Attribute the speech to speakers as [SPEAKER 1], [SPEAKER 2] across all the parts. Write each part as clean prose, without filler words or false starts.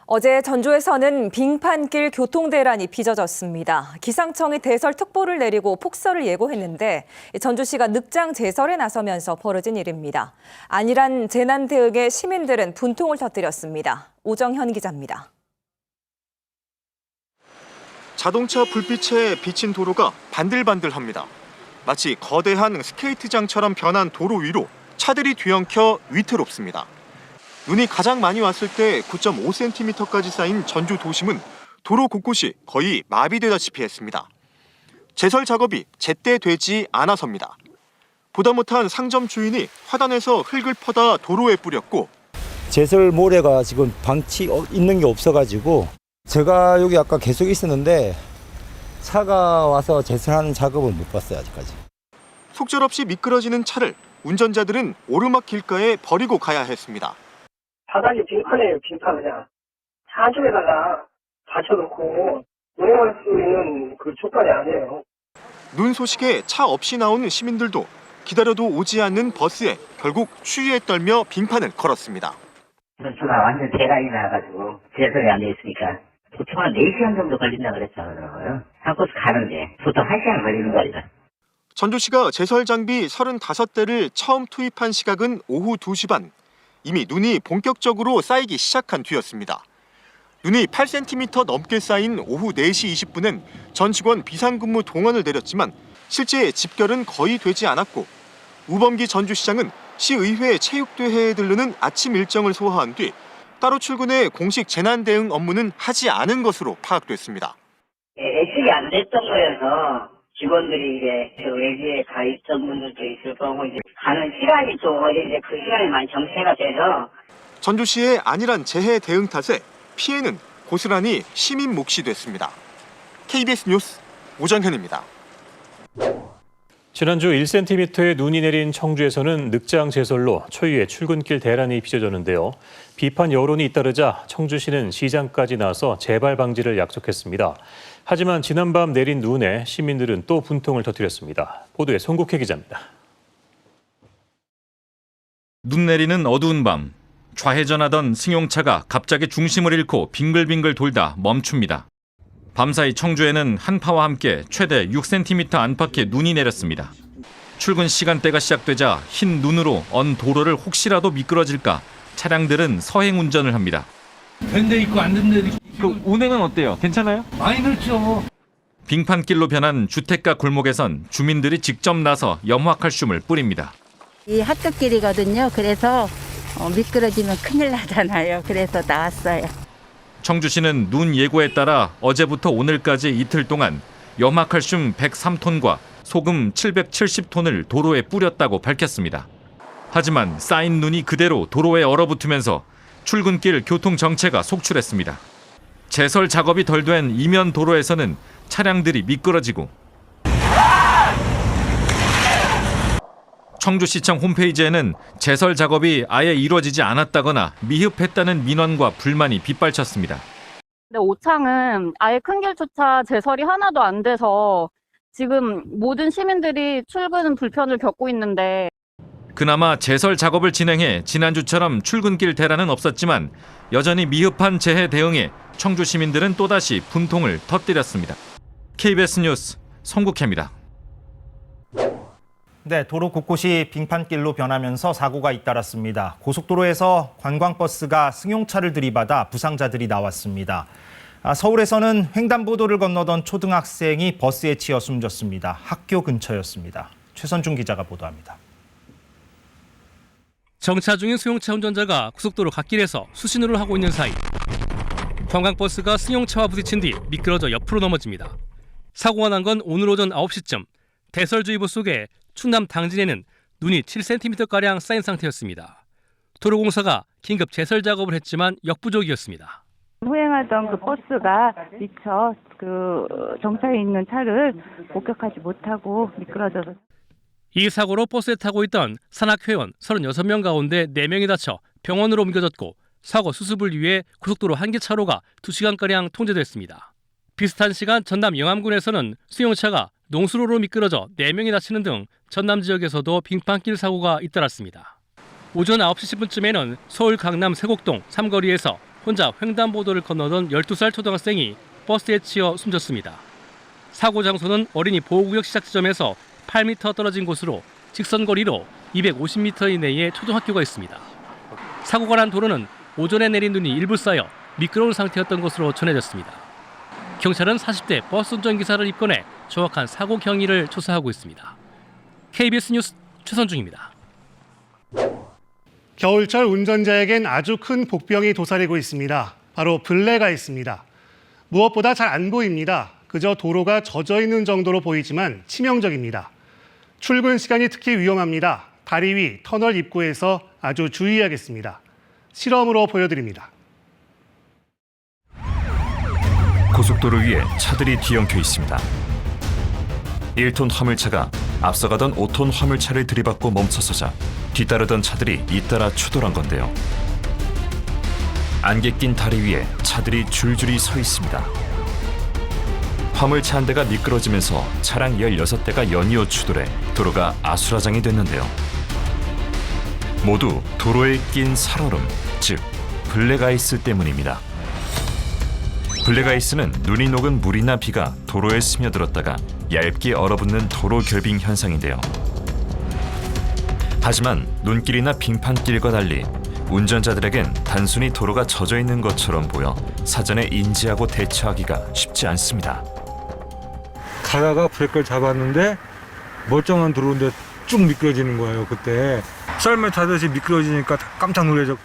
[SPEAKER 1] 어제 전주에서는 빙판길 교통대란이 빚어졌습니다. 기상청이 대설특보를 내리고 폭설을 예고했는데 전주시가 늑장 제설에 나서면서 벌어진 일입니다. 안일한 재난 대응에 시민들은 분통을 터뜨렸습니다. 오정현 기자입니다.
[SPEAKER 2] 자동차 불빛에 비친 도로가 반들반들합니다. 마치 거대한 스케이트장처럼 변한 도로 위로 차들이 뒤엉켜 위태롭습니다. 눈이 가장 많이 왔을 때 9.5cm까지 쌓인 전주 도심은 도로 곳곳이 거의 마비되다시피 했습니다. 제설 작업이 제때 되지 않아서입니다. 보다 못한 상점 주인이 화단에서 흙을 퍼다 도로에 뿌렸고
[SPEAKER 3] 제설 모래가 지금 방치 있는 게 없어가지고 제가 여기 아까 계속 있었는데 차가 와서 제설하는 작업은 못 봤어요, 아직까지.
[SPEAKER 2] 속절없이 미끄러지는 차를 운전자들은 오르막 길가에 버리고 가야 했습니다.
[SPEAKER 4] 바닥이 빙판이에요, 빙판 그냥. 차 안쪽에다가 받쳐놓고 운행할 수 있는 그 조건이 아니에요.
[SPEAKER 2] 눈 소식에 차 없이 나온 시민들도 기다려도 오지 않는 버스에 결국 추위에 떨며 빙판을 걸었습니다.
[SPEAKER 5] 전투가 완전 대란이 나가지고 제설이 안 돼 있으니까 보통 한 4시간 정도 걸린다 그랬잖아요. 한 코스 가는데 보통 1시간 걸리는 거니까.
[SPEAKER 2] 전주시가 제설 장비 35대를 처음 투입한 시각은 오후 2시 반. 이미 눈이 본격적으로 쌓이기 시작한 뒤였습니다. 눈이 8cm 넘게 쌓인 오후 4시 20분엔 전 직원 비상근무 동원을 내렸지만 실제 집결은 거의 되지 않았고 우범기 전주시장은 시의회 체육대회에 들르는 아침 일정을 소화한 뒤 따로 출근해 공식 재난 대응 업무는 하지 않은 것으로 파악됐습니다.
[SPEAKER 5] 예측이 안 됐던 거여서 직원들이 이제 외지에 가 있던 분들도 있을 거고 이제 가는 시간이 또 이제 그 시간이 많이 정체가 돼서
[SPEAKER 2] 전주시의 안일한 재해 대응 탓에 피해는 고스란히 시민 몫이 됐습니다. KBS 뉴스 오정현입니다.
[SPEAKER 6] 지난주 1cm의 눈이 내린 청주에서는 늑장 제설로 초유의 출근길 대란이 빚어졌는데요. 비판 여론이 잇따르자 청주시는 시장까지 나서 재발 방지를 약속했습니다. 하지만 지난밤 내린 눈에 시민들은 또 분통을 터뜨렸습니다. 보도에 송국혜 기자입니다.
[SPEAKER 7] 눈 내리는 어두운 밤, 좌회전하던 승용차가 갑자기 중심을 잃고 빙글빙글 돌다 멈춥니다. 밤사이 청주에는 한파와 함께 최대 6cm 안팎의 눈이 내렸습니다. 출근 시간대가 시작되자 흰 눈으로 언 도로를 혹시라도 미끄러질까 차량들은 서행 운전을 합니다.
[SPEAKER 8] 된 데 있고 안 된 데 있고.
[SPEAKER 7] 그 운행은 어때요? 괜찮아요?
[SPEAKER 8] 많이 늦죠.
[SPEAKER 7] 빙판길로 변한 주택가 골목에선 주민들이 직접 나서 염화칼슘을 뿌립니다.
[SPEAKER 9] 이 하굣길이거든요. 그래서 미끄러지면 큰일 나잖아요. 그래서 나왔어요.
[SPEAKER 7] 청주시는 눈 예고에 따라 어제부터 오늘까지 이틀 동안 염화칼슘 103톤과 소금 770톤을 도로에 뿌렸다고 밝혔습니다. 하지만 쌓인 눈이 그대로 도로에 얼어붙으면서 출근길 교통 정체가 속출했습니다. 제설 작업이 덜 된 이면 도로에서는 차량들이 미끄러지고 청주시청 홈페이지에는 제설 작업이 아예 이루어지지 않았다거나 미흡했다는 민원과 불만이 빗발쳤습니다.
[SPEAKER 10] 근데 오창은 아예 큰 길조차 제설이 하나도 안 돼서 지금 모든 시민들이 출근 불편을 겪고 있는데
[SPEAKER 7] 그나마 제설 작업을 진행해 지난주처럼 출근길 대란은 없었지만 여전히 미흡한 재해 대응에 청주 시민들은 또다시 분통을 터뜨렸습니다. KBS 뉴스 송국혜입니다.
[SPEAKER 11] 네, 도로 곳곳이 빙판길로 변하면서 사고가 잇따랐습니다. 고속도로에서 관광버스가 승용차를 들이받아 부상자들이 나왔습니다. 서울에서는 횡단보도를 건너던 초등학생이 버스에 치여 숨졌습니다. 학교 근처였습니다. 최선중 기자가 보도합니다.
[SPEAKER 12] 정차 중인 승용차 운전자가 고속도로 갓길에서 수신호를 하고 있는 사이 관광버스가 승용차와 부딪힌 뒤 미끄러져 옆으로 넘어집니다. 사고가 난 건 오늘 오전 9시쯤 대설주의보 속에 충남 당진에는 눈이 7cm가량 쌓인 상태였습니다. 도로공사가 긴급 제설 작업을 했지만 역부족이었습니다.
[SPEAKER 9] 후행하던 그 버스가 미처 정차해 있는 차를 목격하지 못하고 미끄러져서
[SPEAKER 12] 이 사고로 버스에 타고 있던 산악회원 36명 가운데 4명이 다쳐 병원으로 옮겨졌고 사고 수습을 위해 고속도로 한계차로가 2시간가량 통제됐습니다. 비슷한 시간 전남 영암군에서는 수용차가 농수로로 미끄러져 4명이 다치는 등 전남 지역에서도 빙판길 사고가 잇따랐습니다. 오전 9시 10분쯤에는 서울 강남 세곡동 삼거리에서 혼자 횡단보도를 건너던 12살 초등학생이 버스에 치여 숨졌습니다. 사고 장소는 어린이 보호구역 시작 지점에서 8m 떨어진 곳으로 직선거리로 250m 이내에 초등학교가 있습니다. 사고가 난 도로는 오전에 내린 눈이 일부 쌓여 미끄러운 상태였던 것으로 전해졌습니다. 경찰은 40대 버스 운전기사를 입건해 정확한 사고 경위를 조사하고 있습니다. KBS 뉴스 최선중입니다.
[SPEAKER 13] 겨울철 운전자에겐 아주 큰 복병이 도사리고 있습니다. 바로 블랙아이스입니다. 무엇보다 잘 안 보입니다. 그저 도로가 젖어 있는 정도로 보이지만 치명적입니다. 출근 시간이 특히 위험합니다. 다리 위 터널 입구에서 아주 주의해야겠습니다. 실험으로 보여드립니다.
[SPEAKER 14] 고속도로 위에 차들이 뒤엉켜 있습니다. 1톤 화물차가 앞서가던 5톤 화물차를 들이받고 멈춰서자 뒤따르던 차들이 잇따라 추돌한 건데요. 안개 낀 다리 위에 차들이 줄줄이 서 있습니다. 화물차 한 대가 미끄러지면서 차량 16대가 연이어 추돌해 도로가 아수라장이 됐는데요. 모두 도로에 낀 살얼음, 즉 블랙아이스 때문입니다. 블랙아이스는 눈이 녹은 물이나 비가 도로에 스며들었다가 얇게 얼어붙는 도로 결빙 현상인데요. 하지만 눈길이나 빙판길과 달리 운전자들에겐 단순히 도로가 젖어 있는 것처럼 보여 사전에 인지하고 대처하기가 쉽지 않습니다.
[SPEAKER 3] 가다가 브레이크를 잡았는데 멀쩡한 도로인데 쭉 미끄러지는 거예요. 그때 썰매 타듯이 미끄러지니까 깜짝 놀라죠.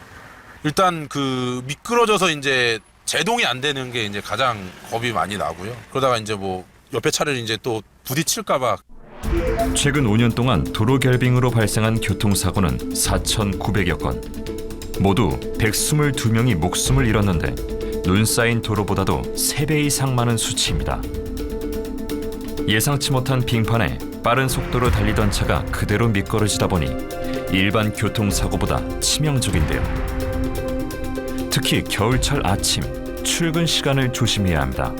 [SPEAKER 15] 일단 그 미끄러져서 이제 제동이 안 되는 게 이제 가장 겁이 많이 나고요. 그러다가 이제 뭐 옆에 차를 이제 또 부딪힐까봐.
[SPEAKER 14] 최근 5년 동안 도로 결빙으로 발생한 교통사고는 4,900여 건. 모두 122명이 목숨을 잃었는데 눈 쌓인 도로보다도 3배 이상 많은 수치입니다. 예상치 못한 빙판에 빠른 속도로 달리던 차가 그대로 미끄러지다 보니 일반 교통사고보다 치명적인데요. 특히 겨울철 아침, 출근 시간을 조심해야 합니다.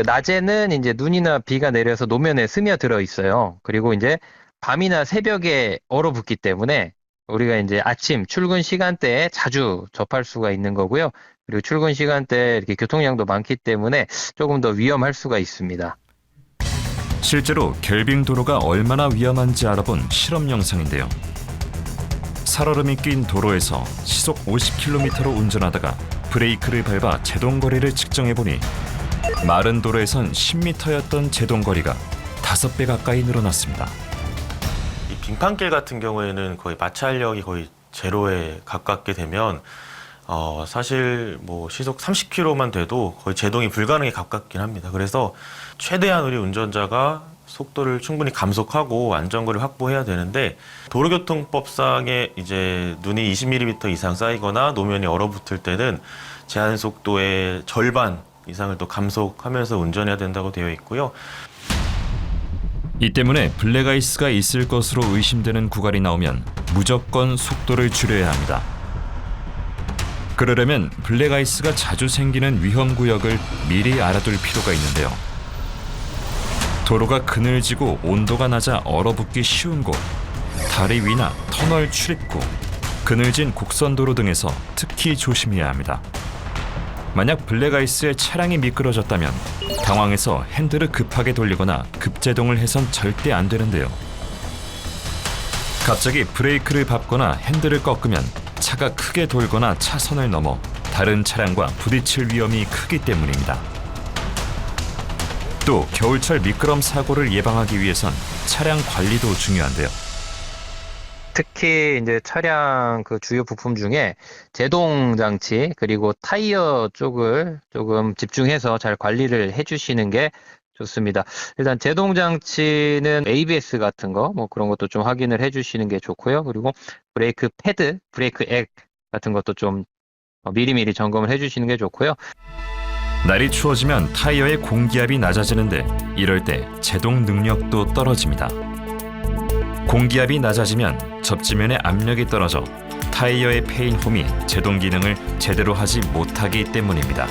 [SPEAKER 16] 낮에는 이제 눈이나 비가 내려서 노면에 스며들어 있어요. 그리고 이제 밤이나 새벽에 얼어붙기 때문에 우리가 이제 아침 출근 시간대에 자주 접할 수가 있는 거고요. 그리고 출근 시간대에 이렇게 교통량도 많기 때문에 조금 더 위험할 수가 있습니다.
[SPEAKER 14] 실제로 결빙 도로가 얼마나 위험한지 알아본 실험 영상인데요. 살얼음이 낀 도로에서 시속 50km로 운전하다가 브레이크를 밟아 제동거리를 측정해보니 마른 도로에선 10m였던 제동거리가 5배 가까이 늘어났습니다.
[SPEAKER 17] 이 빙판길 같은 경우에는 거의 마찰력이 거의 제로에 가깝게 되면 사실 뭐 시속 30km만 돼도 거의 제동이 불가능에 가깝긴 합니다. 그래서 최대한 우리 운전자가 속도를 충분히 감속하고 안전거리를 확보해야 되는데 도로교통법상에 이제 눈이 20mm 이상 쌓이거나 노면이 얼어붙을 때는 제한 속도의 절반 이상을 또 감속하면서 운전해야 된다고 되어 있고요.
[SPEAKER 14] 이 때문에 블랙아이스가 있을 것으로 의심되는 구간이 나오면 무조건 속도를 줄여야 합니다. 그러려면 블랙아이스가 자주 생기는 위험구역을 미리 알아둘 필요가 있는데요. 도로가 그늘지고 온도가 낮아 얼어붙기 쉬운 곳, 다리 위나 터널 출입구, 그늘진 곡선도로 등에서 특히 조심해야 합니다. 만약 블랙아이스에 차량이 미끄러졌다면 당황해서 핸들을 급하게 돌리거나 급제동을 해선 절대 안 되는데요. 갑자기 브레이크를 밟거나 핸들을 꺾으면 차가 크게 돌거나 차선을 넘어 다른 차량과 부딪힐 위험이 크기 때문입니다. 또 겨울철 미끄럼 사고를 예방하기 위해선 차량 관리도 중요한데요.
[SPEAKER 16] 특히 이제 차량 그 주요 부품 중에 제동 장치 그리고 타이어 쪽을 조금 집중해서 잘 관리를 해주시는 게 좋습니다. 일단 제동 장치는 ABS 같은 거 뭐 그런 것도 좀 확인을 해주시는 게 좋고요. 그리고 브레이크 패드, 브레이크 액 같은 것도 좀 미리미리 점검을 해주시는 게 좋고요.
[SPEAKER 14] 날이 추워지면 타이어의 공기압이 낮아지는데 이럴 때 제동 능력도 떨어집니다. 공기압이 낮아지면 접지면의 압력이 떨어져 타이어의 페인홈이 제동 기능을 제대로 하지 못하기 때문입니다.